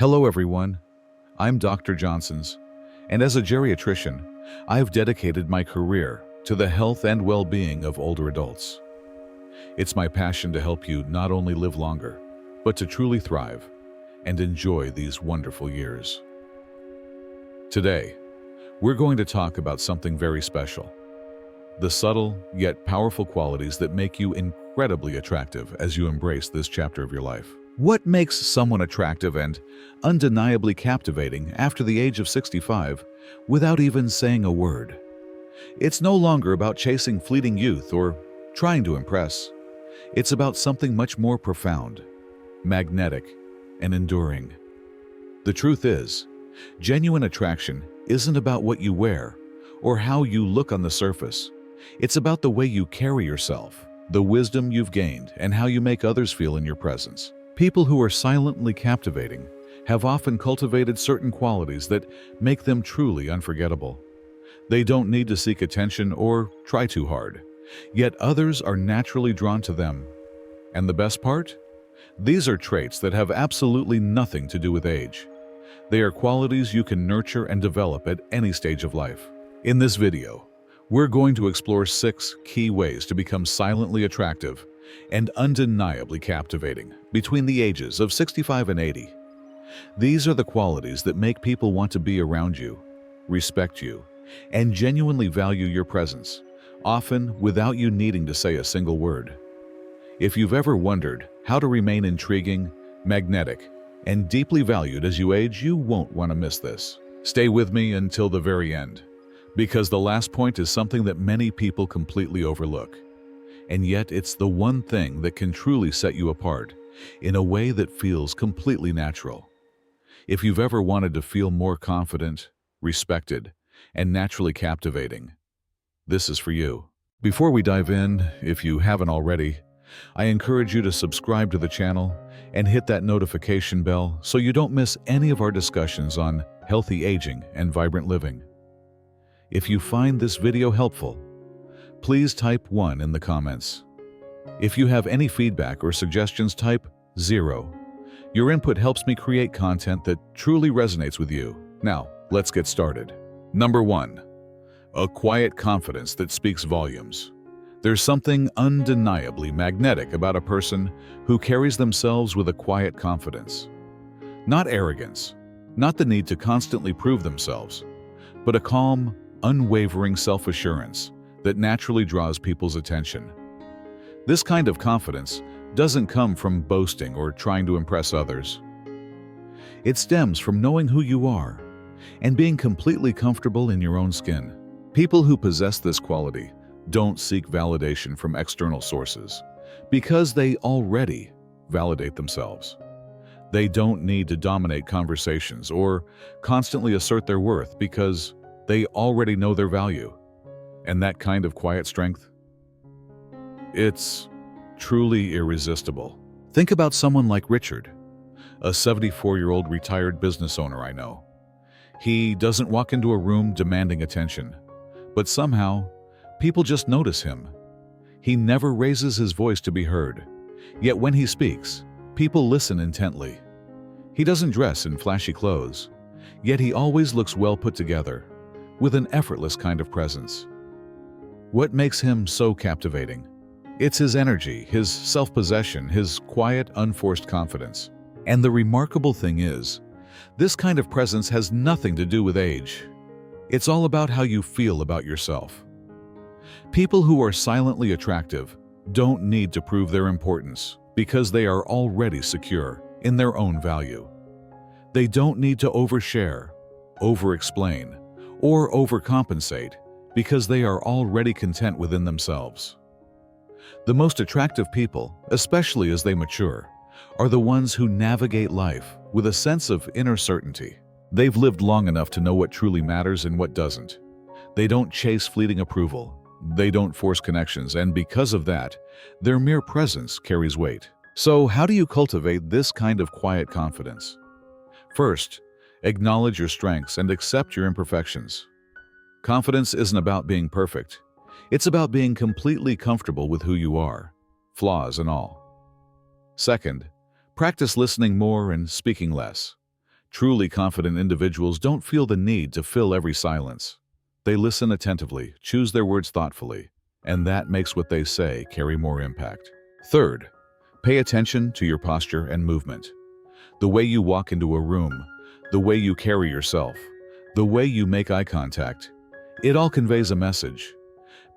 Hello everyone, I'm Dr. Johnson's, and as a geriatrician, I've dedicated my career to the health and well-being of older adults. It's my passion to help you not only live longer, but to truly thrive and enjoy these wonderful years. Today, we're going to talk about something very special. The subtle yet powerful qualities that make you incredibly attractive as you embrace this chapter of your life. What makes someone attractive and undeniably captivating after the age of 65 without even saying a word? It's no longer about chasing fleeting youth or trying to impress. It's about something much more profound, magnetic, and enduring. The truth is, genuine attraction isn't about what you wear or how you look on the surface. It's about the way you carry yourself, the wisdom you've gained, and how you make others feel in your presence. People who are silently captivating have often cultivated certain qualities that make them truly unforgettable. They don't need to seek attention or try too hard, yet others are naturally drawn to them. And the best part? These are traits that have absolutely nothing to do with age. They are qualities you can nurture and develop at any stage of life. In this video, we're going to explore 6 key ways to become silently attractive and undeniably captivating between the ages of 65 and 80. These are the qualities that make people want to be around you, respect you, and genuinely value your presence, often without you needing to say a single word. If you've ever wondered how to remain intriguing, magnetic, and deeply valued as you age, you won't want to miss this. Stay with me until the very end, because the last point is something that many people completely overlook. And yet it's the one thing that can truly set you apart in a way that feels completely natural. If you've ever wanted to feel more confident, respected, and naturally captivating, this is for you. Before we dive in, if you haven't already, I encourage you to subscribe to the channel and hit that notification bell so you don't miss any of our discussions on healthy aging and vibrant living. If you find this video helpful, please type 1 in the comments. If you have any feedback or suggestions, type 0. Your input helps me create content that truly resonates with you. Now, let's get started. Number 1. A quiet confidence that speaks volumes. There's something undeniably magnetic about a person who carries themselves with a quiet confidence. Not arrogance, not the need to constantly prove themselves, but a calm, unwavering self-assurance that naturally draws people's attention. This kind of confidence doesn't come from boasting or trying to impress others. It stems from knowing who you are and being completely comfortable in your own skin. People who possess this quality don't seek validation from external sources because they already validate themselves. They don't need to dominate conversations or constantly assert their worth because they already know their value. And that kind of quiet strength, it's truly irresistible. Think about someone like Richard, a 74-year-old retired business owner I know. He doesn't walk into a room demanding attention, but somehow, people just notice him. He never raises his voice to be heard, yet when he speaks, people listen intently. He doesn't dress in flashy clothes, yet he always looks well put together, with an effortless kind of presence. What makes him so captivating? It's his energy, his self-possession, his quiet, unforced confidence. And the remarkable thing is, this kind of presence has nothing to do with age. It's all about how you feel about yourself. People who are silently attractive don't need to prove their importance because they are already secure in their own value. They don't need to overshare, over-explain, or overcompensate because they are already content within themselves. The most attractive people, especially as they mature, are the ones who navigate life with a sense of inner certainty. They've lived long enough to know what truly matters and what doesn't. They don't chase fleeting approval. They don't force connections, and because of that, their mere presence carries weight. So how do you cultivate this kind of quiet confidence? First, acknowledge your strengths and accept your imperfections. Confidence isn't about being perfect. It's about being completely comfortable with who you are, flaws and all. Second, practice listening more and speaking less. Truly confident individuals don't feel the need to fill every silence. They listen attentively, choose their words thoughtfully, and that makes what they say carry more impact. Third, pay attention to your posture and movement. The way you walk into a room, the way you carry yourself, the way you make eye contact, it all conveys a message.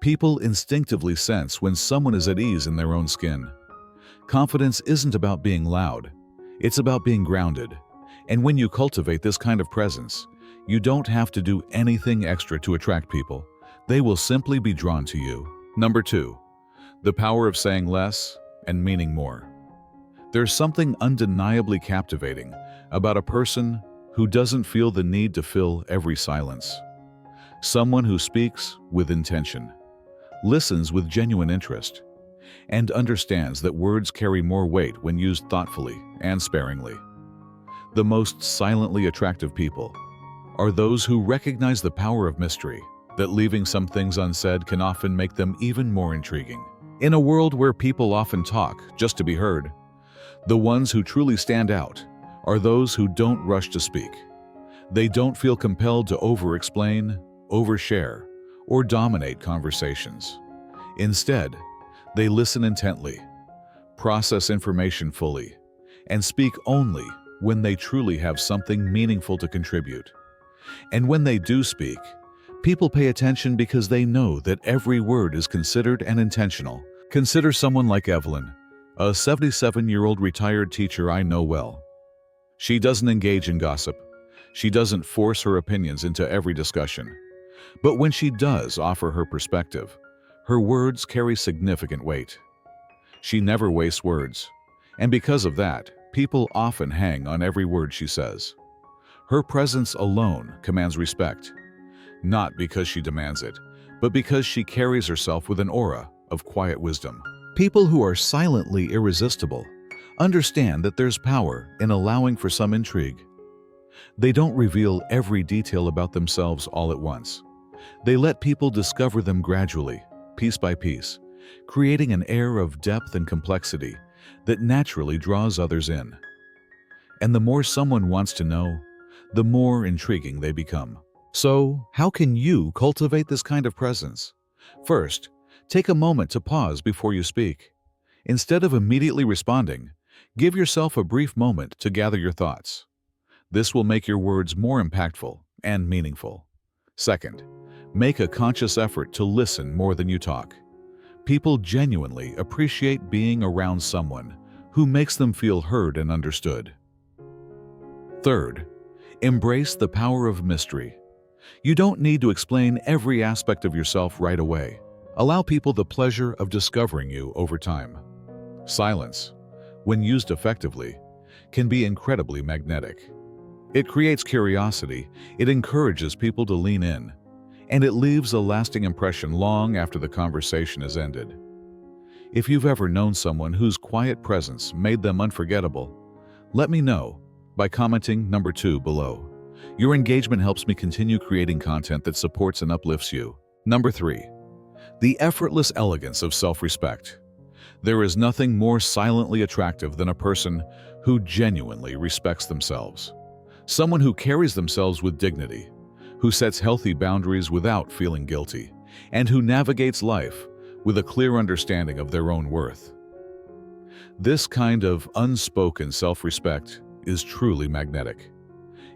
People instinctively sense when someone is at ease in their own skin. Confidence isn't about being loud, it's about being grounded. And when you cultivate this kind of presence, you don't have to do anything extra to attract people. They will simply be drawn to you. Number 2, the power of saying less and meaning more. There's something undeniably captivating about a person who doesn't feel the need to fill every silence. Someone who speaks with intention, listens with genuine interest, and understands that words carry more weight when used thoughtfully and sparingly. The most silently attractive people are those who recognize the power of mystery, that leaving some things unsaid can often make them even more intriguing. In a world where people often talk just to be heard, the ones who truly stand out are those who don't rush to speak. They don't feel compelled to over-explain, overshare, or dominate conversations. Instead, they listen intently, process information fully, and speak only when they truly have something meaningful to contribute. And when they do speak, people pay attention because they know that every word is considered and intentional. Consider someone like Evelyn, a 77-year-old retired teacher I know well. She doesn't engage in gossip. She doesn't force her opinions into every discussion. But when she does offer her perspective, her words carry significant weight. She never wastes words, and because of that, people often hang on every word she says. Her presence alone commands respect, not because she demands it, but because she carries herself with an aura of quiet wisdom. People who are silently irresistible understand that there's power in allowing for some intrigue. They don't reveal every detail about themselves all at once. They let people discover them gradually, piece by piece, creating an air of depth and complexity that naturally draws others in. And the more someone wants to know, the more intriguing they become. So, how can you cultivate this kind of presence? First, take a moment to pause before you speak. Instead of immediately responding, give yourself a brief moment to gather your thoughts. This will make your words more impactful and meaningful. Second, make a conscious effort to listen more than you talk. People genuinely appreciate being around someone who makes them feel heard and understood. Third, embrace the power of mystery. You don't need to explain every aspect of yourself right away. Allow people the pleasure of discovering you over time. Silence, when used effectively, can be incredibly magnetic. It creates curiosity, it encourages people to lean in, and it leaves a lasting impression long after the conversation has ended. If you've ever known someone whose quiet presence made them unforgettable, let me know by commenting number 2 below. Your engagement helps me continue creating content that supports and uplifts you. Number 3, the effortless elegance of self-respect. There is nothing more silently attractive than a person who genuinely respects themselves. Someone who carries themselves with dignity, who sets healthy boundaries without feeling guilty, and who navigates life with a clear understanding of their own worth. This kind of unspoken self-respect is truly magnetic.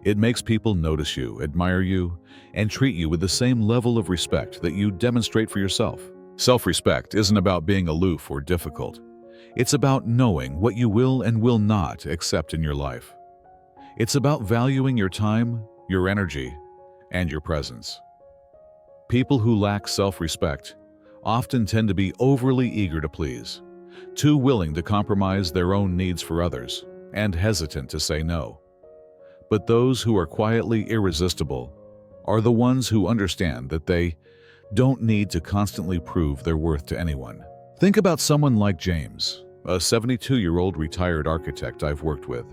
It makes people notice you, admire you, and treat you with the same level of respect that you demonstrate for yourself. Self-respect isn't about being aloof or difficult. It's about knowing what you will and will not accept in your life. It's about valuing your time, your energy, and your presence. People who lack self-respect often tend to be overly eager to please, too willing to compromise their own needs for others, and hesitant to say no. But those who are quietly irresistible are the ones who understand that they don't need to constantly prove their worth to anyone. Think about someone like James, a 72-year-old retired architect I've worked with.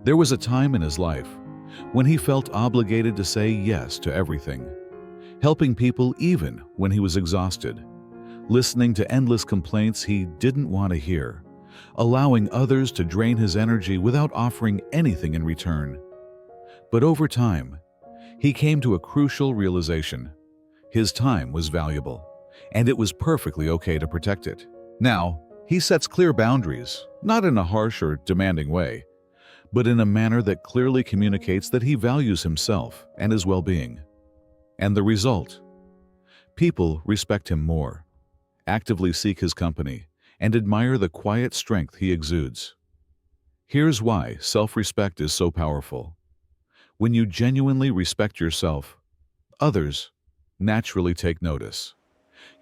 There was a time in his life when he felt obligated to say yes to everything, helping people even when he was exhausted, listening to endless complaints he didn't want to hear, allowing others to drain his energy without offering anything in return. But over time, he came to a crucial realization. His time was valuable, and it was perfectly okay to protect it. Now, he sets clear boundaries, not in a harsh or demanding way, but in a manner that clearly communicates that he values himself and his well-being. And the result? People respect him more, actively seek his company, and admire the quiet strength he exudes. Here's why self-respect is so powerful. When you genuinely respect yourself, others naturally take notice.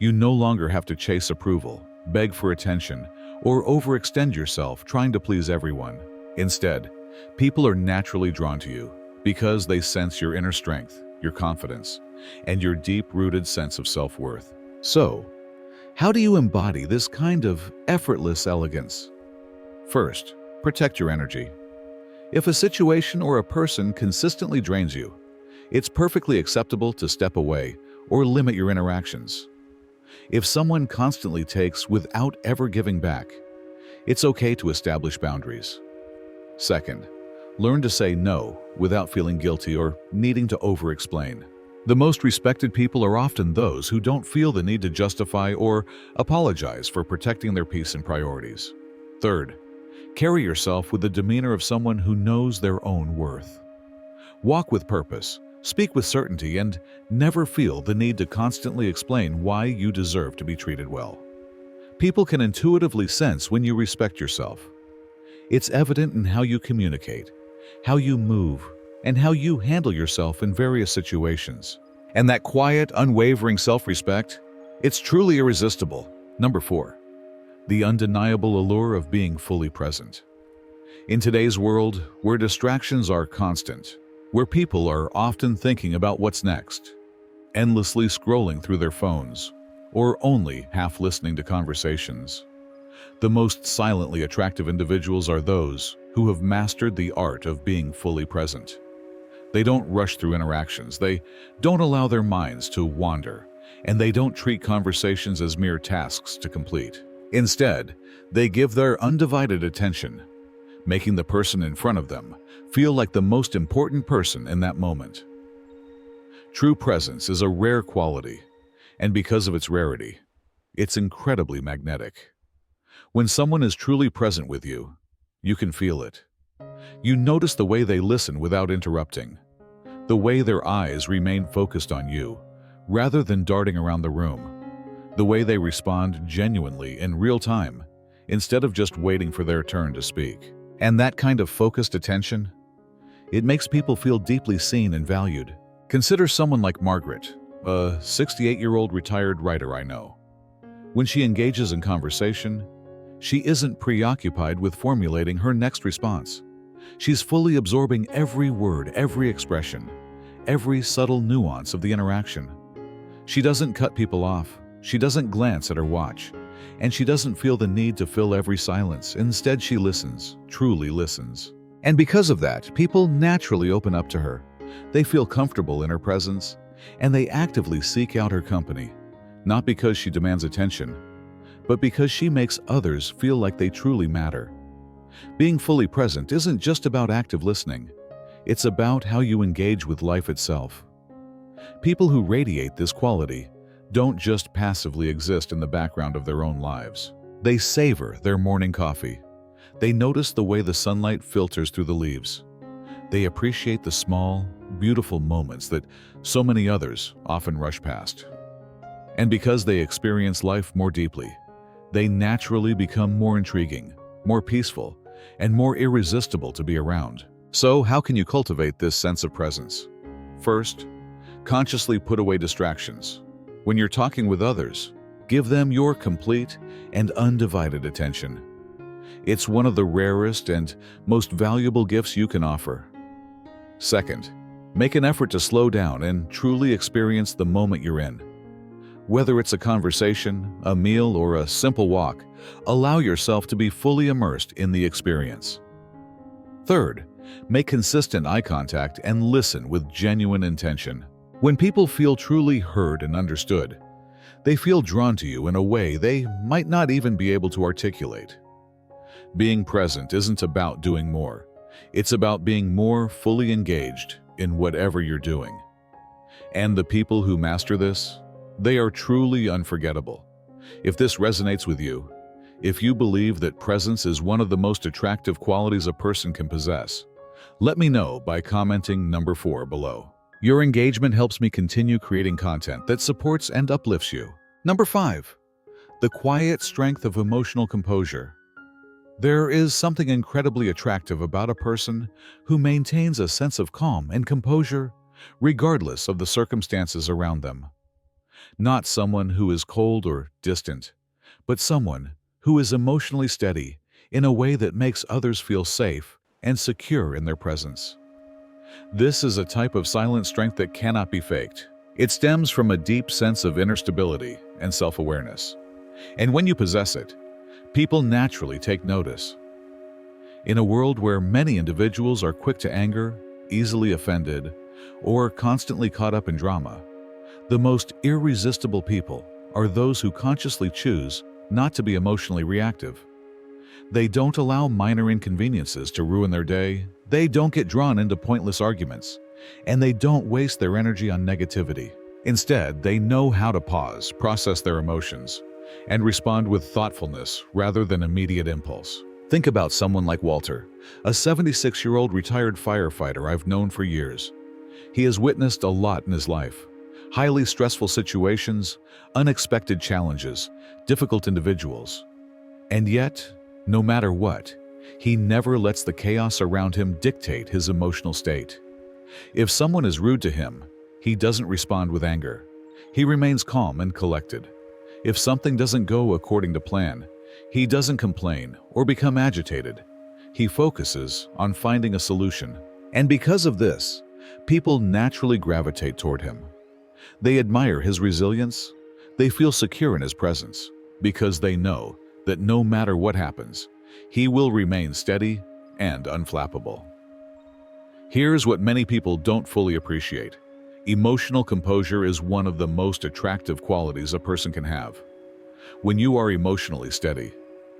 You no longer have to chase approval, beg for attention, or overextend yourself trying to please everyone. Instead, people are naturally drawn to you because they sense your inner strength, your confidence, and your deep-rooted sense of self-worth. So, how do you embody this kind of effortless elegance? First, protect your energy. If a situation or a person consistently drains you, it's perfectly acceptable to step away or limit your interactions. If someone constantly takes without ever giving back, it's okay to establish boundaries. Second, learn to say no without feeling guilty or needing to over-explain. The most respected people are often those who don't feel the need to justify or apologize for protecting their peace and priorities. Third, carry yourself with the demeanor of someone who knows their own worth. Walk with purpose, speak with certainty, and never feel the need to constantly explain why you deserve to be treated well. People can intuitively sense when you respect yourself. It's evident in how you communicate, how you move, and how you handle yourself in various situations. And that quiet, unwavering self-respect, it's truly irresistible. Number 4, the undeniable allure of being fully present. In today's world, where distractions are constant, where people are often thinking about what's next, endlessly scrolling through their phones, or only half listening to conversations, the most silently attractive individuals are those who have mastered the art of being fully present. They don't rush through interactions, they don't allow their minds to wander, and they don't treat conversations as mere tasks to complete. Instead, they give their undivided attention, making the person in front of them feel like the most important person in that moment. True presence is a rare quality, and because of its rarity, it's incredibly magnetic. When someone is truly present with you, you can feel it. You notice the way they listen without interrupting, the way their eyes remain focused on you, rather than darting around the room, the way they respond genuinely in real time, instead of just waiting for their turn to speak. And that kind of focused attention, it makes people feel deeply seen and valued. Consider someone like Margaret, a 68-year-old retired writer I know. When she engages in conversation, she isn't preoccupied with formulating her next response. She's fully absorbing every word, every expression, every subtle nuance of the interaction. She doesn't cut people off, she doesn't glance at her watch, and she doesn't feel the need to fill every silence. Instead, she listens, truly listens. And because of that, people naturally open up to her. They feel comfortable in her presence, and they actively seek out her company, not because she demands attention, but because she makes others feel like they truly matter. Being fully present isn't just about active listening. It's about how you engage with life itself. People who radiate this quality don't just passively exist in the background of their own lives. They savor their morning coffee. They notice the way the sunlight filters through the leaves. They appreciate the small, beautiful moments that so many others often rush past. And because they experience life more deeply, they naturally become more intriguing, more peaceful, and more irresistible to be around. So, how can you cultivate this sense of presence? First, consciously put away distractions. When you're talking with others, give them your complete and undivided attention. It's one of the rarest and most valuable gifts you can offer. Second, make an effort to slow down and truly experience the moment you're in. Whether it's a conversation, a meal, or a simple walk, allow yourself to be fully immersed in the experience. Third, make consistent eye contact and listen with genuine intention. When people feel truly heard and understood, they feel drawn to you in a way they might not even be able to articulate. Being present isn't about doing more. It's about being more fully engaged in whatever you're doing. And the people who master this, they are truly unforgettable. If this resonates with you, if you believe that presence is one of the most attractive qualities a person can possess, let me know by commenting number 4 below. Your engagement helps me continue creating content that supports and uplifts you. Number 5. The quiet strength of emotional composure. There is something incredibly attractive about a person who maintains a sense of calm and composure regardless of the circumstances around them. Not someone who is cold or distant, but someone who is emotionally steady in a way that makes others feel safe and secure in their presence. This is a type of silent strength that cannot be faked. It stems from a deep sense of inner stability and self-awareness. And when you possess it, people naturally take notice. In a world where many individuals are quick to anger, easily offended, or constantly caught up in drama, the most irresistible people are those who consciously choose not to be emotionally reactive. They don't allow minor inconveniences to ruin their day, they don't get drawn into pointless arguments, and they don't waste their energy on negativity. Instead, they know how to pause, process their emotions, and respond with thoughtfulness rather than immediate impulse. Think about someone like Walter, a 76-year-old retired firefighter I've known for years. He has witnessed a lot in his life: highly stressful situations, unexpected challenges, difficult individuals. And yet, no matter what, he never lets the chaos around him dictate his emotional state. If someone is rude to him, he doesn't respond with anger. He remains calm and collected. If something doesn't go according to plan, he doesn't complain or become agitated. He focuses on finding a solution. And because of this, people naturally gravitate toward him. They admire his resilience. They feel secure in his presence because they know that no matter what happens, he will remain steady and unflappable. Here's what many people don't fully appreciate. Emotional composure is one of the most attractive qualities a person can have. When you are emotionally steady,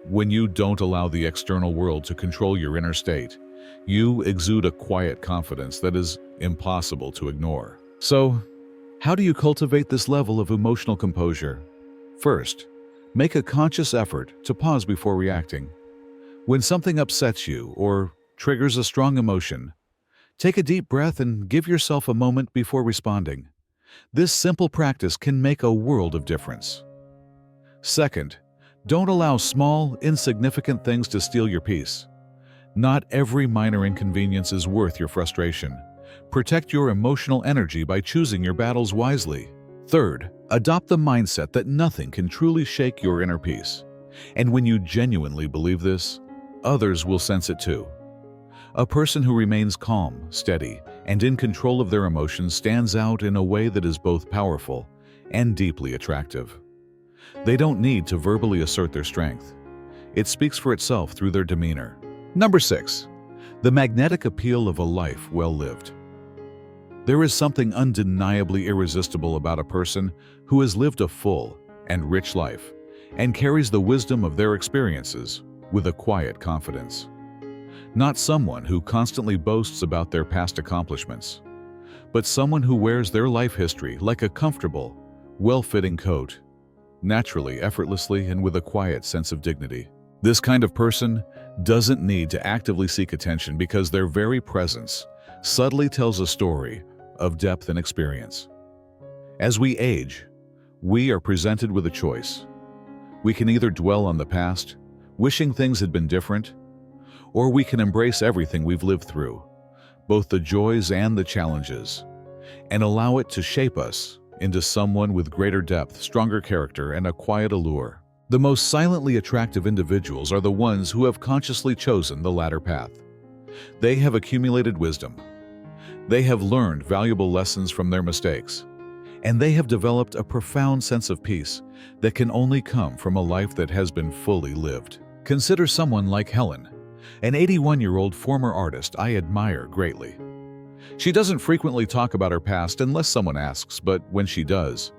when you don't allow the external world to control your inner state, you exude a quiet confidence that is impossible to ignore. So, how do you cultivate this level of emotional composure? First, make a conscious effort to pause before reacting. When something upsets you or triggers a strong emotion, take a deep breath and give yourself a moment before responding. This simple practice can make a world of difference. Second, don't allow small, insignificant things to steal your peace. Not every minor inconvenience is worth your frustration. Protect your emotional energy by choosing your battles wisely. Third, adopt the mindset that nothing can truly shake your inner peace. And when you genuinely believe this, others will sense it too. A person who remains calm, steady, and in control of their emotions stands out in a way that is both powerful and deeply attractive. They don't need to verbally assert their strength. It speaks for itself through their demeanor. Number 6. The magnetic appeal of a life well lived. There is something undeniably irresistible about a person who has lived a full and rich life and carries the wisdom of their experiences with a quiet confidence. Not someone who constantly boasts about their past accomplishments, but someone who wears their life history like a comfortable, well-fitting coat, naturally, effortlessly, and with a quiet sense of dignity. This kind of person doesn't need to actively seek attention because their very presence subtly tells a story of depth and experience. As we age, we are presented with a choice. We can either dwell on the past, wishing things had been different, or we can embrace everything we've lived through, both the joys and the challenges, and allow it to shape us into someone with greater depth, stronger character, and a quiet allure. The most silently attractive individuals are the ones who have consciously chosen the latter path. They have accumulated wisdom. They have learned valuable lessons from their mistakes, and they have developed a profound sense of peace that can only come from a life that has been fully lived. Consider someone like Helen, an 81-year-old former artist I admire greatly. She doesn't frequently talk about her past unless someone asks, but when she does,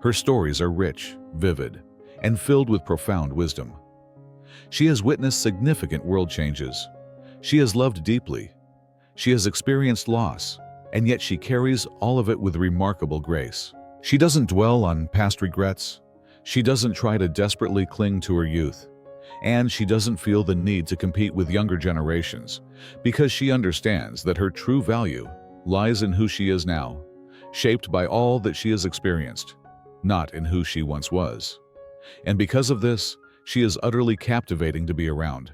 her stories are rich, vivid, and filled with profound wisdom. She has witnessed significant world changes. She has loved deeply. She has experienced loss, and yet she carries all of it with remarkable grace. She doesn't dwell on past regrets. She doesn't try to desperately cling to her youth. And she doesn't feel the need to compete with younger generations because she understands that her true value lies in who she is now, shaped by all that she has experienced, not in who she once was. And because of this, she is utterly captivating to be around.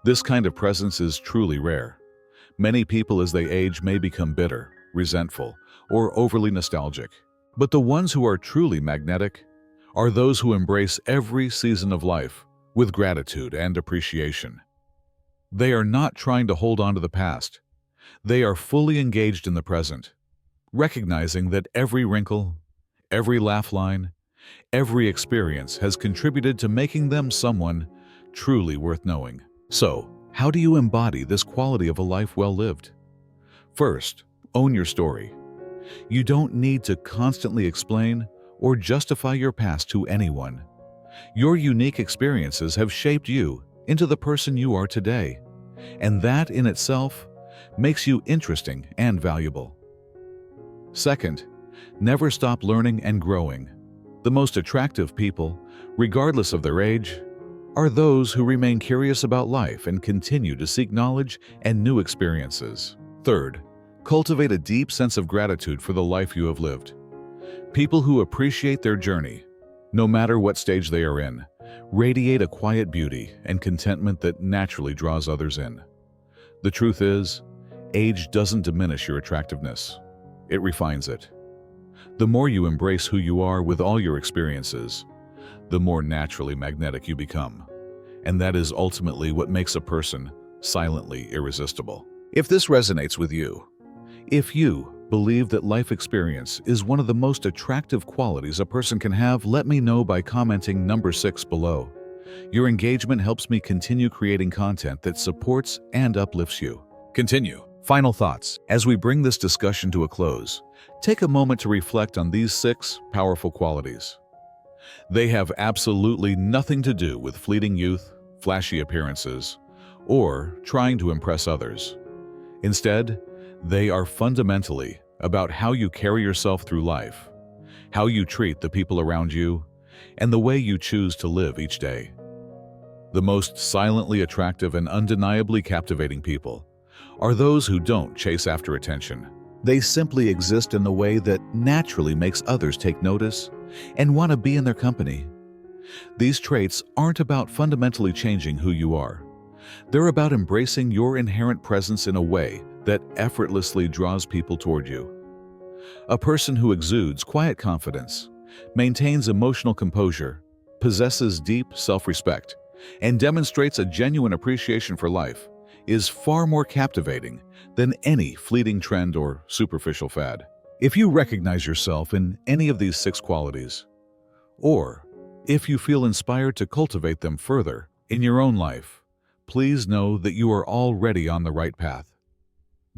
This kind of presence is truly rare. Many people as they age may become bitter, resentful, or overly nostalgic. But the ones who are truly magnetic are those who embrace every season of life with gratitude and appreciation. They are not trying to hold on to the past. They are fully engaged in the present, recognizing that every wrinkle, every laugh line, every experience has contributed to making them someone truly worth knowing. So, how do you embody this quality of a life well lived? First, own your story. You don't need to constantly explain or justify your past to anyone. Your unique experiences have shaped you into the person you are today, and that in itself makes you interesting and valuable. Second, never stop learning and growing. The most attractive people, regardless of their age, are those who remain curious about life and continue to seek knowledge and new experiences. Third, cultivate a deep sense of gratitude for the life you have lived. People who appreciate their journey, no matter what stage they are in, radiate a quiet beauty and contentment that naturally draws others in. The truth is, age doesn't diminish your attractiveness. It refines it. The more you embrace who you are with all your experiences, the more naturally magnetic you become. And that is ultimately what makes a person silently irresistible. If this resonates with you, if you believe that life experience is one of the most attractive qualities a person can have, let me know by commenting number 6 below. Your engagement helps me continue creating content that supports and uplifts you. Continue. Final thoughts. As we bring this discussion to a close, take a moment to reflect on these 6 powerful qualities. They have absolutely nothing to do with fleeting youth, flashy appearances, or trying to impress others. Instead, they are fundamentally about how you carry yourself through life, how you treat the people around you, and the way you choose to live each day. The most silently attractive and undeniably captivating people are those who don't chase after attention. They simply exist in the way that naturally makes others take notice and want to be in their company. These traits aren't about fundamentally changing who you are. They're about embracing your inherent presence in a way that effortlessly draws people toward you. A person who exudes quiet confidence, maintains emotional composure, possesses deep self-respect, and demonstrates a genuine appreciation for life is far more captivating than any fleeting trend or superficial fad. If you recognize yourself in any of these 6 qualities, or if you feel inspired to cultivate them further in your own life, please know that you are already on the right path.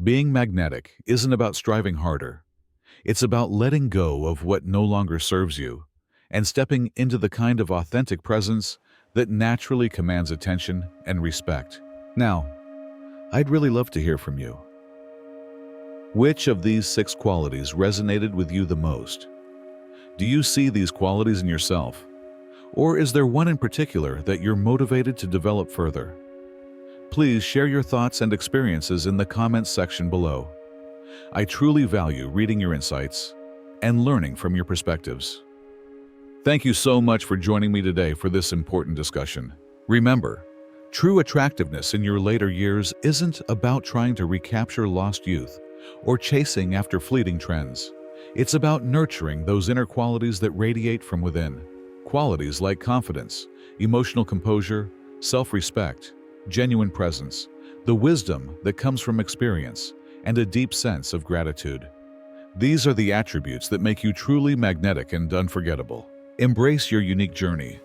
Being magnetic isn't about striving harder. It's about letting go of what no longer serves you and stepping into the kind of authentic presence that naturally commands attention and respect. Now, I'd really love to hear from you. Which of these 6 qualities resonated with you the most? Do you see these qualities in yourself? Or is there one in particular that you're motivated to develop further? Please share your thoughts and experiences in the comments section below. I truly value reading your insights and learning from your perspectives. Thank you so much for joining me today for this important discussion. Remember, true attractiveness in your later years isn't about trying to recapture lost youth or chasing after fleeting trends. It's about nurturing those inner qualities that radiate from within. Qualities like confidence, emotional composure, self-respect, genuine presence, the wisdom that comes from experience, and a deep sense of gratitude. These are the attributes that make you truly magnetic and unforgettable. Embrace your unique journey,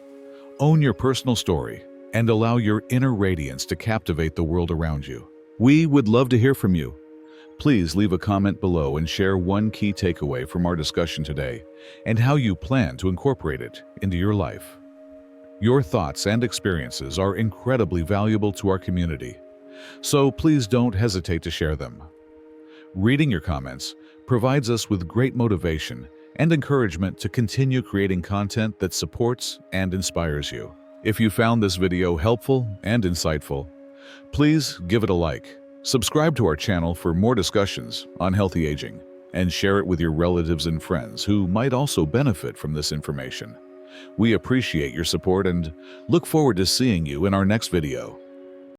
own your personal story, and allow your inner radiance to captivate the world around you. We would love to hear from you. Please leave a comment below and share one key takeaway from our discussion today and how you plan to incorporate it into your life. Your thoughts and experiences are incredibly valuable to our community. so please don't hesitate to share them. Reading your comments provides us with great motivation and encouragement to continue creating content that supports and inspires you. If you found this video helpful and insightful, please give it a like, subscribe to our channel for more discussions on healthy aging, and share it with your relatives and friends who might also benefit from this information. We appreciate your support and look forward to seeing you in our next video.